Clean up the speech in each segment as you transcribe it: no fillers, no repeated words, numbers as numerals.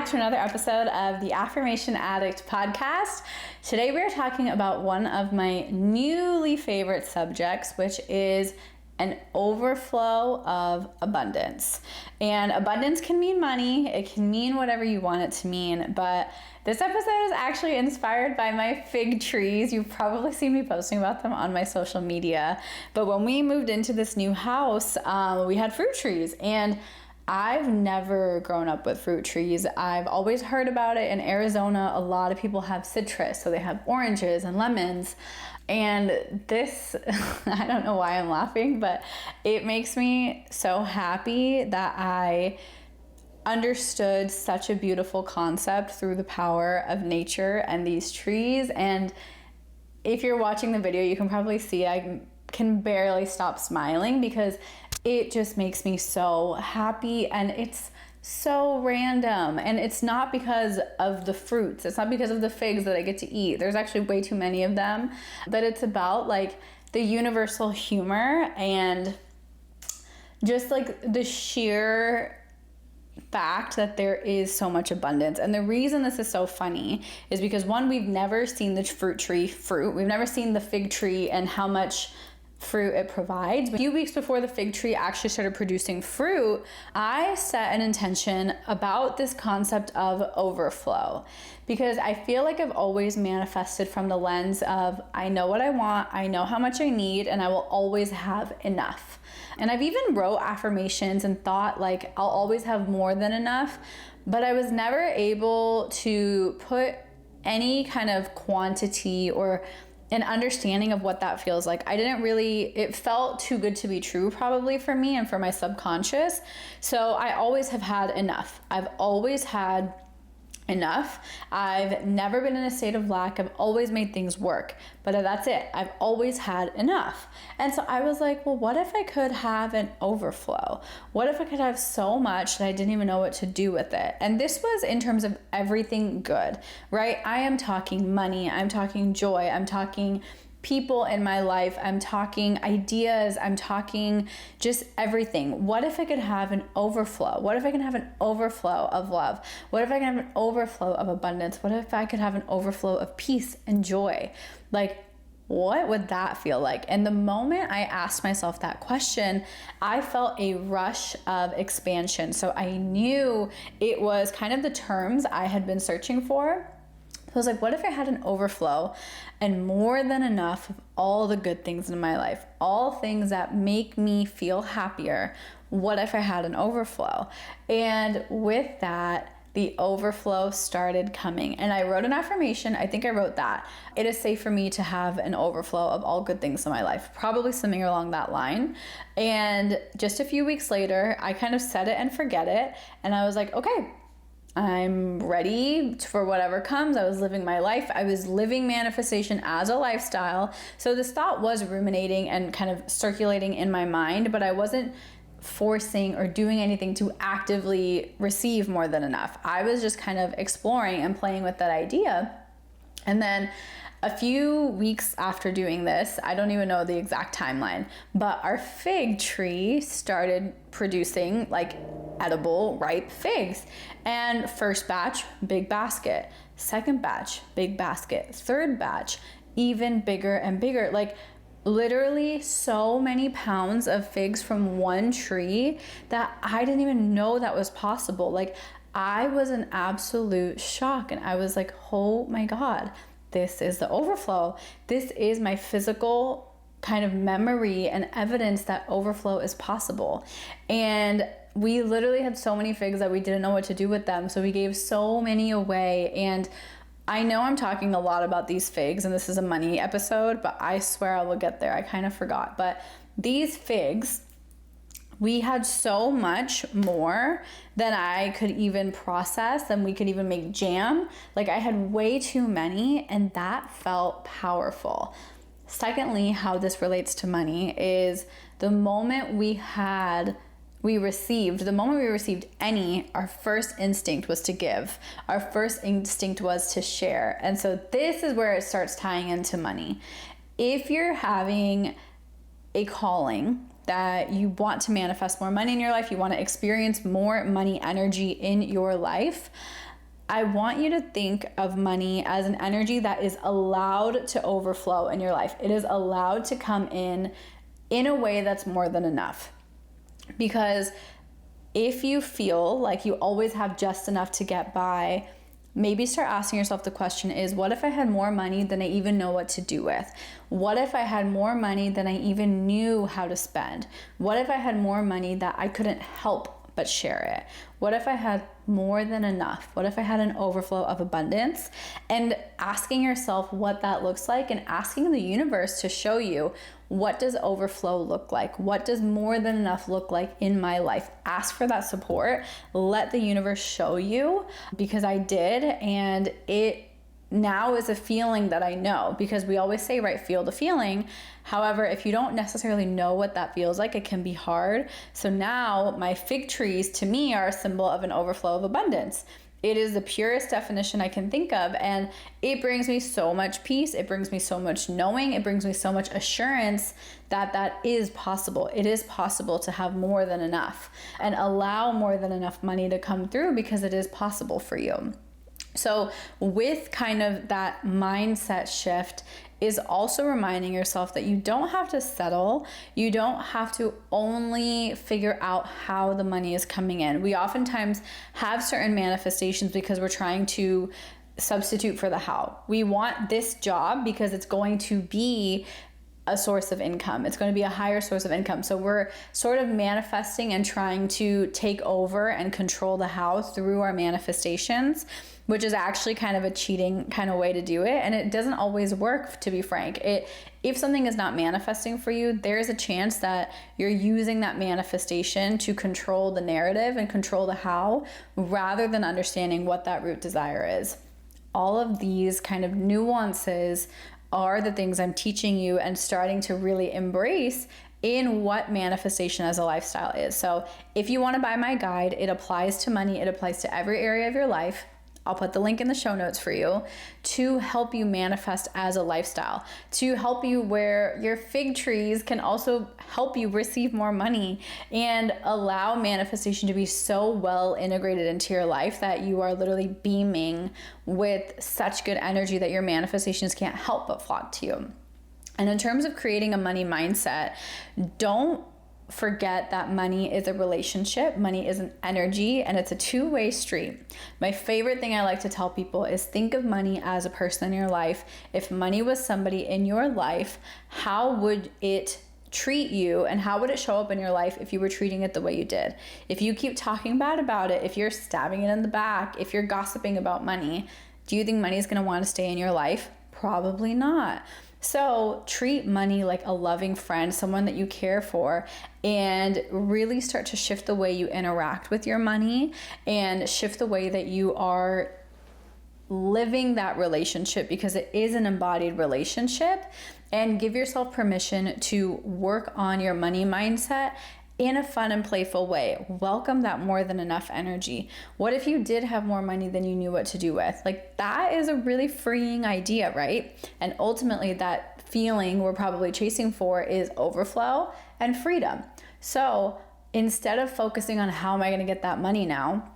back to another episode of the Affirmation Addict podcast. Today we are talking about one of my newly favorite subjects, which is an overflow of abundance. And abundance can mean money, it can mean whatever you want it to mean, but this episode is actually inspired by my fig trees. You've probably seen me posting about them on my social media, but when we moved into this new house, we had fruit trees, and I've never grown up with fruit trees. I've always heard about it in Arizona. A lot of people have citrus, so they have oranges and lemons. And this, I don't know why I'm laughing, but it makes me so happy that I understood such a beautiful concept through the power of nature and these trees. And if you're watching the video, you can probably see I can barely stop smiling because it just makes me so happy, and it's so random. And it's not because of the fruits, it's not because of the figs that I get to eat. There's actually way too many of them, but it's about like the universal humor and just like the sheer fact that there is so much abundance. And the reason this is so funny is because one, we've never seen the fruit tree fruit. We've never seen the fig tree and how much fruit it provides. But a few weeks before the fig tree actually started producing fruit, I set an intention about this concept of overflow, because I feel like I've always manifested from the lens of I know what I want, I know how much I need, and I will always have enough. And I've even wrote affirmations and thought like I'll always have more than enough, but I was never able to put any kind of quantity or an understanding of what that feels like. It felt too good to be true probably for me and for my subconscious. So I always have had enough. I've always had enough. I've never been in a state of lack. I've always made things work, but that's it. I've always had enough. And so I was like, well, what if I could have an overflow? What if I could have so much that I didn't even know what to do with it? And this was in terms of everything good, right? I am talking money. I'm talking joy. I'm talking people in my life. I'm talking ideas. I'm talking just everything. What if I could have an overflow? What if I can have an overflow of love? What if I can have an overflow of abundance? What if I could have an overflow of peace and joy? Like, what would that feel like? And the moment I asked myself that question, I felt a rush of expansion. So I knew it was kind of the terms I had been searching for. I was like, what if I had an overflow and more than enough of all the good things in my life, all things that make me feel happier? What if I had an overflow? And with that, the overflow started coming. And I wrote an affirmation. I think I wrote that. It is safe for me to have an overflow of all good things in my life, probably something along that line. And just a few weeks later, I kind of set it and forget it. And I was like, okay, I'm ready for whatever comes. I was living my life. I was living manifestation as a lifestyle. So this thought was ruminating and kind of circulating in my mind, but I wasn't forcing or doing anything to actively receive more than enough. I was just kind of exploring and playing with that idea. And then a few weeks after doing this, I don't even know the exact timeline, but our fig tree started producing like edible ripe figs. And first batch, big basket. Second batch, big basket. Third batch, even bigger and bigger. Like literally so many pounds of figs from one tree that I didn't even know that was possible. Like I was in absolute shock, and I was like, oh my God, this is the overflow. This is my physical kind of memory and evidence that overflow is possible. And we literally had so many figs that we didn't know what to do with them. So we gave so many away. And I know I'm talking a lot about these figs, and this is a money episode, but I swear I will get there. I kind of forgot. But these figs, we had so much more than I could even process, than we could even make jam. Like I had way too many, and that felt powerful. Secondly, how this relates to money is the moment we received any, our first instinct was to give. Our first instinct was to share. And so this is where it starts tying into money. If you're having a calling that you want to manifest more money in your life, you want to experience more money energy in your life, I want you to think of money as an energy that is allowed to overflow in your life. It is allowed to come in a way that's more than enough. Because if you feel like you always have just enough to get by, maybe start asking yourself the question is, what if I had more money than I even know what to do with? What if I had more money than I even knew how to spend? What if I had more money that I couldn't help but share it? What if I had more than enough? What if I had an overflow of abundance? And asking yourself what that looks like and asking the universe to show you, what does overflow look like? What does more than enough look like in my life? Ask for that support. Let the universe show you, because I did, and it now is a feeling that I know, because we always say, right, feel the feeling. However, if you don't necessarily know what that feels like, it can be hard. So now my fig trees to me are a symbol of an overflow of abundance. It is the purest definition I can think of, and it brings me so much peace. It brings me so much knowing. It brings me so much assurance that that is possible. It is possible to have more than enough and allow more than enough money to come through, because it is possible for you. So with kind of that mindset shift is also reminding yourself that you don't have to settle. You don't have to only figure out how the money is coming in. We oftentimes have certain manifestations because we're trying to substitute for the how. We want this job because it's going to be a source of income. It's going to be a higher source of income. So we're sort of manifesting and trying to take over and control the how through our manifestations, which is actually kind of a cheating kind of way to do it. And it doesn't always work, to be frank. If something is not manifesting for you, there's a chance that you're using that manifestation to control the narrative and control the how, rather than understanding what that root desire is. All of these kind of nuances are the things I'm teaching you and starting to really embrace in what manifestation as a lifestyle is. So if you want to buy my guide, it applies to money. It applies to every area of your life. I'll put the link in the show notes for you, to help you manifest as a lifestyle, to help you where your fig trees can also help you receive more money and allow manifestation to be so well integrated into your life that you are literally beaming with such good energy that your manifestations can't help but flock to you. And in terms of creating a money mindset, don't forget that money is a relationship. Money is an energy, and it's a two-way street. My favorite thing I like to tell people is think of money as a person in your life. If money was somebody in your life, how would it treat you, and how would it show up in your life if you were treating it the way you did? If you keep talking bad about it, if you're stabbing it in the back, if you're gossiping about money, do you think money is going to want to stay in your life? Probably not. So treat money like a loving friend, someone that you care for, and really start to shift the way you interact with your money and shift the way that you are living that relationship, because it is an embodied relationship. And give yourself permission to work on your money mindset in a fun and playful way. Welcome that more than enough energy. What if you did have more money than you knew what to do with? Like, that is a really freeing idea, right? And ultimately that feeling we're probably chasing for is overflow and freedom. So instead of focusing on how am I going to get that money now,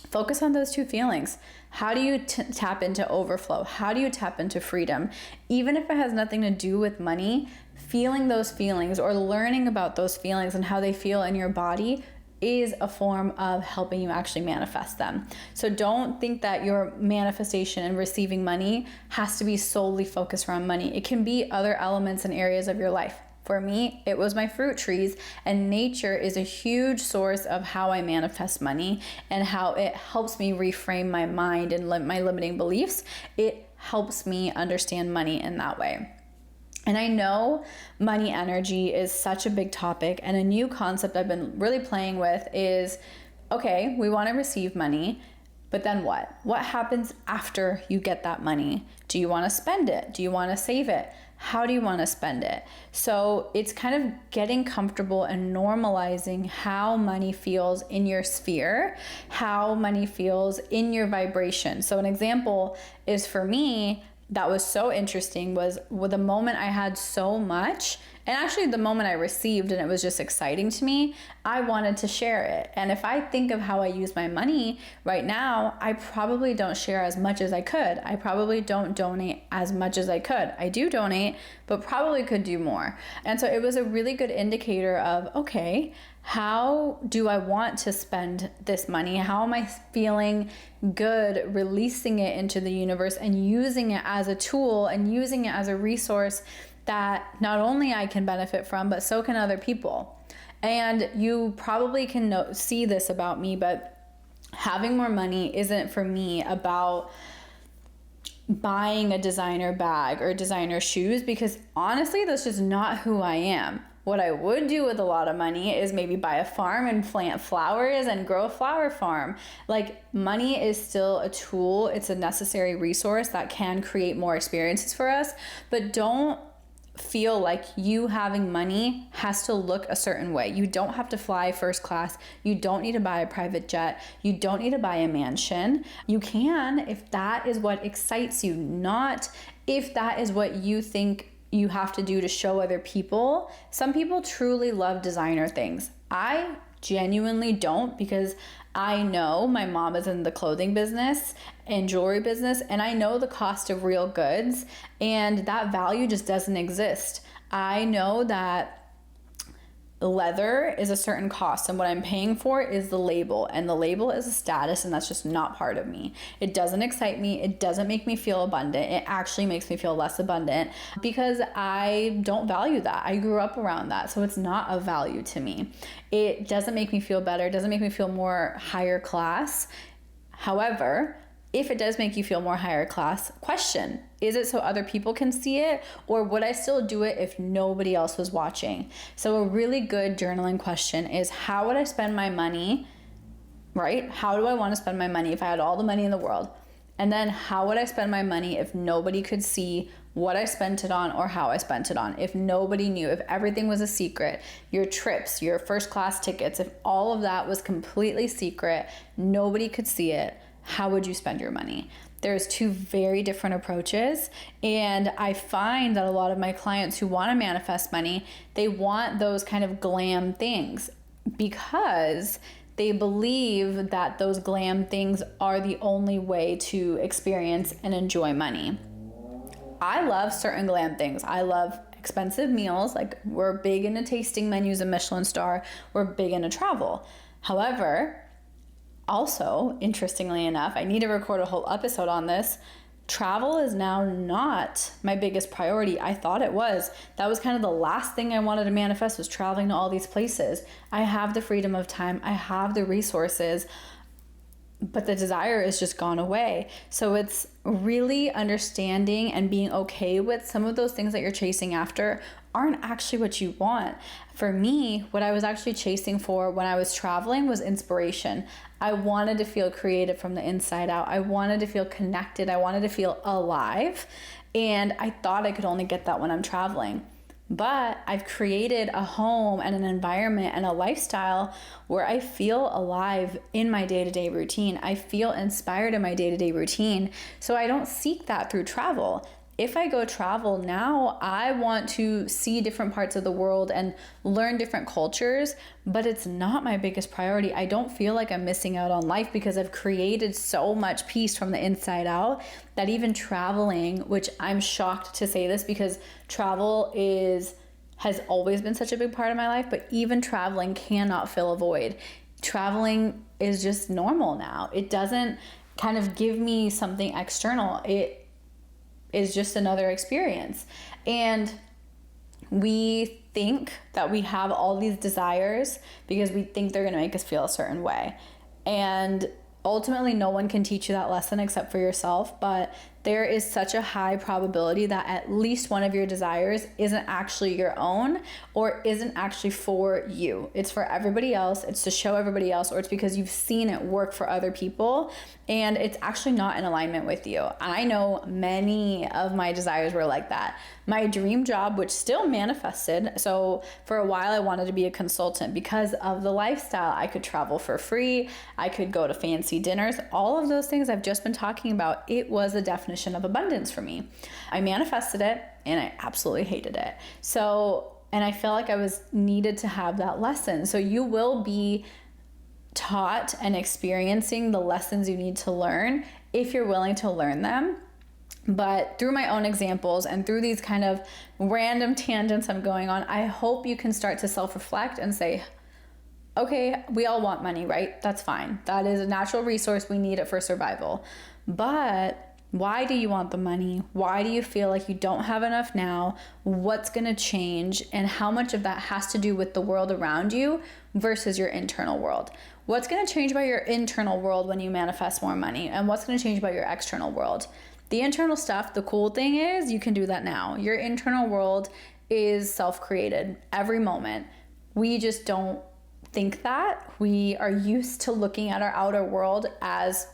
focus on those two feelings. How do you tap into overflow? How do you tap into freedom? Even if it has nothing to do with money, feeling those feelings or learning about those feelings and how they feel in your body is a form of helping you actually manifest them. So don't think that your manifestation and receiving money has to be solely focused around money. It can be other elements and areas of your life. For me, it was my fruit trees, and nature is a huge source of how I manifest money and how it helps me reframe my mind and my limiting beliefs. It helps me understand money in that way. And I know money energy is such a big topic, and a new concept I've been really playing with is, okay, we want to receive money, but then what? What happens after you get that money? Do you want to spend it? Do you want to save it? How do you want to spend it? So it's kind of getting comfortable and normalizing how money feels in your sphere, how money feels in your vibration. So an example is, for me, that was so interesting was with the moment I had so much And actually the moment I received and it was just exciting to me, I wanted to share it. And if I think of how I use my money right now, I probably don't share as much as I could. I probably don't donate as much as I could. I do donate, but probably could do more. And so it was a really good indicator of, okay, how do I want to spend this money? How am I feeling good releasing it into the universe and using it as a tool and using it as a resource that not only I can benefit from, but so can other people. And you probably can see this about me, but having more money isn't for me about buying a designer bag or designer shoes, because honestly, that's just not who I am. What I would do with a lot of money is maybe buy a farm and plant flowers and grow a flower farm. Like, money is still a tool. It's a necessary resource that can create more experiences for us, but don't feel like you having money has to look a certain way. You don't have to fly first class. You don't need to buy a private jet. You don't need to buy a mansion. You can if that is what excites you, not if that is what you think you have to do to show other people. Some people truly love designer things. I genuinely don't, because I know my mom is in the clothing business and jewelry business, and I know the cost of real goods, and that value just doesn't exist. I know that leather is a certain cost, and what I'm paying for is the label, and the label is a status, and that's just not part of me. It doesn't excite me. It doesn't make me feel abundant. It actually makes me feel less abundant because I don't value that. I grew up around that, so it's not of value to me. It doesn't make me feel better. It doesn't make me feel more higher class. However, if it does make you feel more higher class, question, is it so other people can see it, or would I still do it if nobody else was watching? So a really good journaling question is, how would I spend my money, right? How do I want to spend my money if I had all the money in the world? And then how would I spend my money if nobody could see what I spent it on or how I spent it on? If nobody knew, if everything was a secret, your trips, your first class tickets, if all of that was completely secret, nobody could see it, how would you spend your money? There's two very different approaches, and I find that a lot of my clients who want to manifest money, they want those kind of glam things because they believe that those glam things are the only way to experience and enjoy money. I love certain glam things. I love expensive meals. Like, we're big into tasting menus and Michelin star. We're big into travel. However, also, interestingly enough, I need to record a whole episode on this. Travel is now not my biggest priority. I thought it was. That was kind of the last thing I wanted to manifest, was traveling to all these places. I have the freedom of time. I have the resources, but the desire is just gone away. So it's really understanding and being okay with some of those things that you're chasing after aren't actually what you want. For me, what I was actually chasing for when I was traveling was inspiration. I wanted to feel creative from the inside out. I wanted to feel connected. I wanted to feel alive. And I thought I could only get that when I'm traveling. But I've created a home and an environment and a lifestyle where I feel alive in my day-to-day routine. I feel inspired in my day-to-day routine. So I don't seek that through travel. If I go travel now, I want to see different parts of the world and learn different cultures, but it's not my biggest priority. I don't feel like I'm missing out on life because I've created so much peace from the inside out that even traveling, which I'm shocked to say this because travel has always been such a big part of my life, but even traveling cannot fill a void. Traveling is just normal now. It doesn't kind of give me something external. It is just another experience. And we think that we have all these desires because we think they're going to make us feel a certain way. And ultimately, no one can teach you that lesson except for yourself. But there is such a high probability that at least one of your desires isn't actually your own or isn't actually for you. It's for everybody else. It's to show everybody else, or it's because you've seen it work for other people and it's actually not in alignment with you. I know many of my desires were like that. My dream job, which still manifested. So for a while, I wanted to be a consultant because of the lifestyle. I could travel for free. I could go to fancy dinners. All of those things I've just been talking about, it was a definition of abundance for me. I manifested it and I absolutely hated it. So and I feel like I was needed to have that lesson. So you will be taught and experiencing the lessons you need to learn if you're willing to learn them. But through my own examples and through these kind of random tangents I'm going on, I hope you can start to self-reflect and say, okay, we all want money, right? That's fine. That is a natural resource. We need it for survival. But why do you want the money? Why do you feel like you don't have enough now? What's going to change? And how much of that has to do with the world around you versus your internal world? What's going to change about your internal world when you manifest more money? And what's going to change about your external world? The internal stuff, the cool thing is you can do that now. Your internal world is self-created every moment. We just don't think that. We are used to looking at our outer world as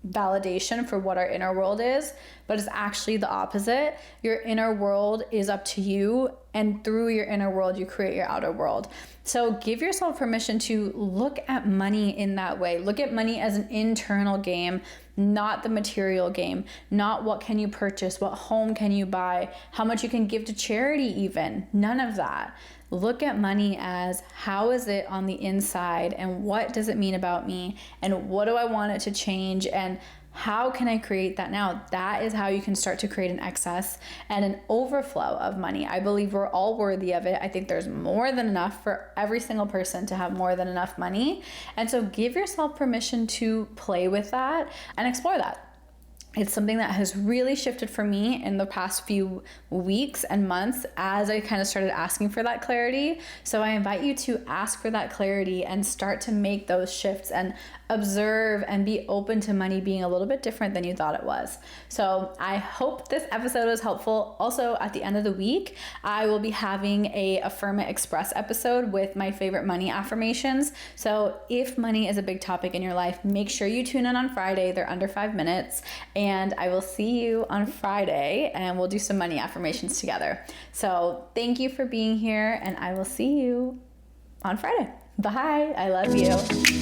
validation for what our inner world is, but it's actually the opposite. Your inner world is up to you, and through your inner world, you create your outer world. So give yourself permission to look at money in that way. Look at money as an internal game, not the material game, not what can you purchase, what home can you buy, how much you can give to charity even, none of that. Look at money as how is it on the inside and what does it mean about me and what do I want it to change and how can I create that now? That is how you can start to create an excess and an overflow of money. I believe we're all worthy of it. I think there's more than enough for every single person to have more than enough money. And so give yourself permission to play with that and explore that. It's something that has really shifted for me in the past few weeks and months as I kind of started asking for that clarity. So I invite you to ask for that clarity and start to make those shifts and observe and be open to money being a little bit different than you thought it was. So I hope this episode was helpful. Also, at the end of the week, I will be having a Affirm It Express episode with my favorite money affirmations. So if money is a big topic in your life, make sure you tune in on Friday. They're under 5 minutes. And I will see you on Friday and we'll do some money affirmations together. So thank you for being here and I will see you on Friday. Bye. I love you.